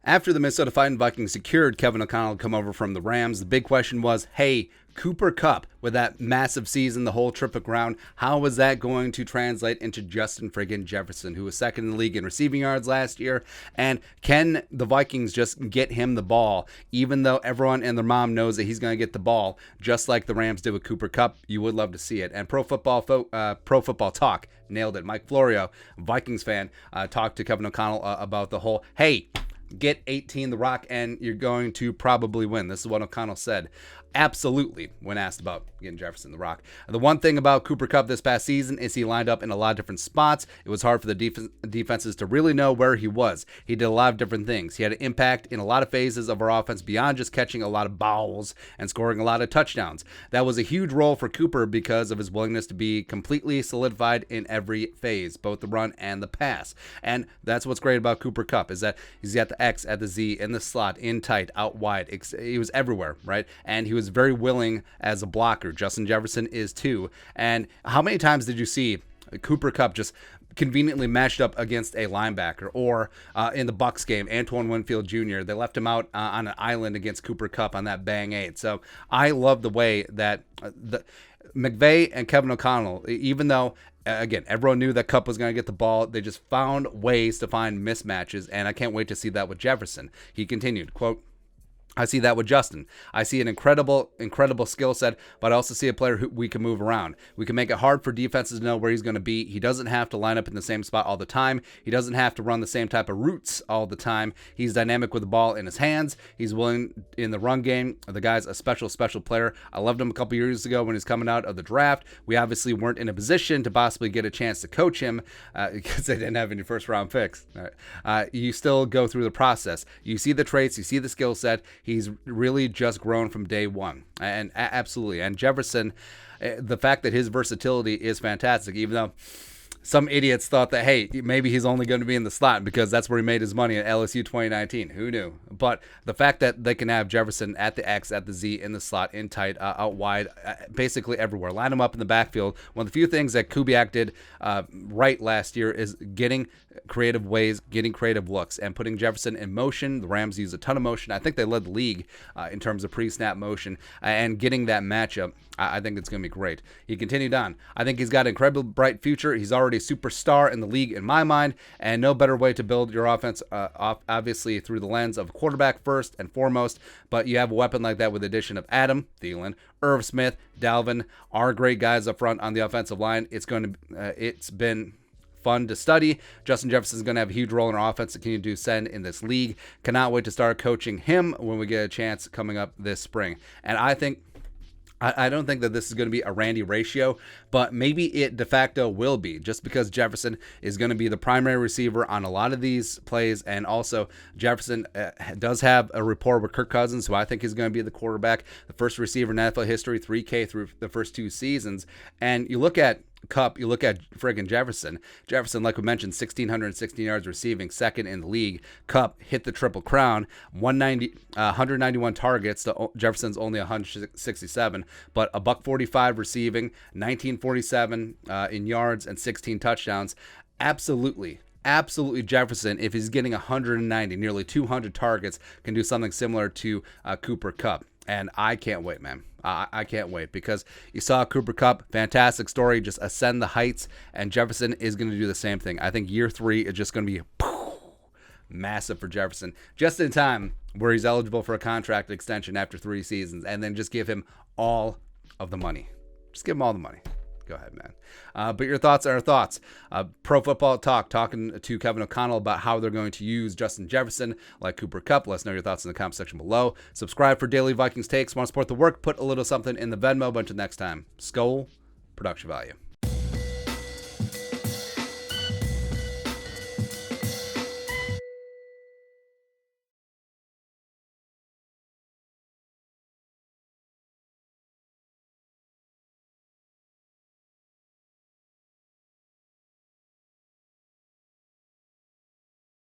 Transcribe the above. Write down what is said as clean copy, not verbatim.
After the Minnesota Vikings secured Kevin O'Connell to come over from the Rams, the big question was, hey, Cooper Kupp, with that massive season, the whole trip around, how was that going to translate into Justin friggin' Jefferson, who was second in the league in receiving yards last year? And can the Vikings just get him the ball, even though everyone and their mom knows that he's going to get the ball, just like the Rams did with Cooper Kupp? You would love to see it. And Pro Football Talk nailed it. Mike Florio, Vikings fan, talked to Kevin O'Connell about the whole, hey, get 18 the rock and you're going to probably win. This is what O'Connell said. Absolutely, when asked about getting Jefferson the rock. The one thing about Cooper Kupp this past season is he lined up in a lot of different spots. It was hard for the defenses to really know where he was. He did a lot of different things. He had an impact in a lot of phases of our offense beyond just catching a lot of balls and scoring a lot of touchdowns. That was a huge role for Cooper because of his willingness to be completely solidified in every phase, both the run and the pass. And that's what's great about Cooper Kupp, is that he's got the X at the Z, in the slot, in tight, out wide. He was everywhere, right? And he was very willing as a blocker. Justin Jefferson is too. And how many times did you see Cooper Kupp just conveniently matched up against a linebacker? Or in the Bucs game, Antoine Winfield Jr., they left him out on an island against Cooper Kupp on that bang 8. So I love the way that McVay and Kevin O'Connell, even though again, everyone knew that Kupp was going to get the ball, they just found ways to find mismatches, and I can't wait to see that with Jefferson. He continued, quote, I see that with Justin. I see an incredible skill set, but I also see a player who we can move around. We can make it hard for defenses to know where he's going to be. He doesn't have to line up in the same spot all the time. He doesn't have to run the same type of routes all the time. He's dynamic with the ball in his hands. He's willing in the run game. The guy's a special player. I loved him a couple years ago when he's coming out of the draft. We obviously weren't in a position to possibly get a chance to coach him because they didn't have any first-round picks. You still go through the process. You see the traits. You see the skill set. He's really just grown from day one. And absolutely. And Jefferson, the fact that his versatility is fantastic, even though some idiots thought that, hey, maybe he's only going to be in the slot because that's where he made his money at LSU 2019. Who knew? But the fact that they can have Jefferson at the X, at the Z, in the slot, in tight, out wide, basically everywhere. Line him up in the backfield. One of the few things that Kubiak did right last year is getting creative ways, getting creative looks, and putting Jefferson in motion. The Rams use a ton of motion. I think they led the league in terms of pre-snap motion, and getting that matchup, I think it's going to be great. He continued on. I think he's got an incredibly bright future. He's already a superstar in the league in my mind, and no better way to build your offense, obviously through the lens of quarterback first and foremost, but you have a weapon like that with the addition of Adam Thielen, Irv Smith, Dalvin, are great guys up front on the offensive line. It's been fun to study. Justin Jefferson is going to have a huge role in our offense to continue to ascend in this league. Cannot wait to start coaching him when we get a chance coming up this spring. And I don't think that this is going to be a Randy ratio, but maybe it de facto will be, just because Jefferson is going to be the primary receiver on a lot of these plays, and also Jefferson does have a rapport with Kirk Cousins, who I think is going to be the quarterback, the first receiver in NFL history, 3K through the first 2 seasons. And you look at Kupp, you look at friggin' Jefferson. Jefferson, like we mentioned, 1,616 yards receiving, second in the league. Kupp hit the Triple Crown, 191 targets to Jefferson's only 167, but a $145 receiving, 1947 in yards, and 16 touchdowns. Absolutely Jefferson, if he's getting 190, nearly 200 targets, can do something similar to Cooper Kupp. And I can't wait, man. I can't wait, because you saw Cooper Kupp, fantastic story, just ascend the heights, and Jefferson is going to do the same thing. I think year 3 is just going to be massive for Jefferson, just in time where he's eligible for a contract extension after 3 seasons, and then just give him all of the money. Just give him all the money. Go ahead, man. But your thoughts are our thoughts. Pro Football Talk, talking to Kevin O'Connell about how they're going to use Justin Jefferson like Cooper Kupp. Let us know your thoughts in the comment section below. Subscribe for daily Vikings takes. Want to support the work? Put a little something in the Venmo. But until next time, Skol, production value.